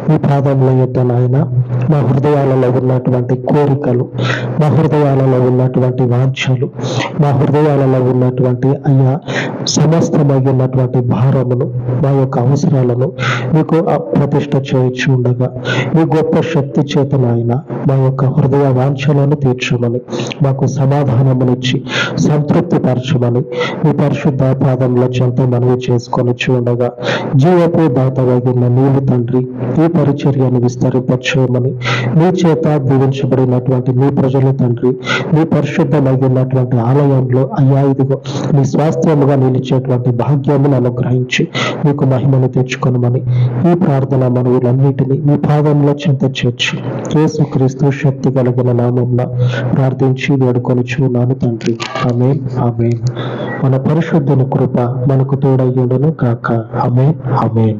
మీ పాదముల యొద్ద నాయన మా హృదయాలలో ఉన్నటువంటి కోరికలు, మా హృదయాలలో ఉన్నటువంటి వాంఛలు, మా హృదయాలలో ఉన్నటువంటి అయ్యా సమస్తమైనటువంటి భారమును, మా యొక్క అవసరాలను మీకు ప్రతిష్ఠ చేయించి ఉండగా మీ గొప్ప శక్తి చేత నాయన మా యొక్క హృదయ వాంఛలను తీర్చమని, మాకు సమాధానమునిచ్చి సంతృప్తి పరచమని మీ పరిశుద్ధ పాదముల చెంత మనవి చేసుకొని చూడగా, జీవపు దాతవగిన నీవు తండ్రి ఈ పరిచర్యను విస్తరింపచేయమని, మీ చేత దీవించబడినటువంటి మీ ప్రజలు తండ్రి మీ పరిశుద్ధమైనటువంటి ఆలయంలో అయ్యా ఇదిగో మీ స్వాస్థ్యముగా నిలిచేటువంటి భాగ్యమును అనుగ్రహించి మీకు మహిమను తెచ్చుకొనమని ఈ ప్రార్థన మనవులన్నిటినీ మీ పాదంలో చెంత చేర్చి యేసుక్రీస్తు శక్తి కలిగిన నామమున ప్రార్థించి వేడుకొని చూన్నాను తండ్రి. ఆమేన్, ఆమేన్. మన పరిశుద్ధుని కృప మనకు తోడయ్యుండును కాక. ఆమేన్, ఆమేన్.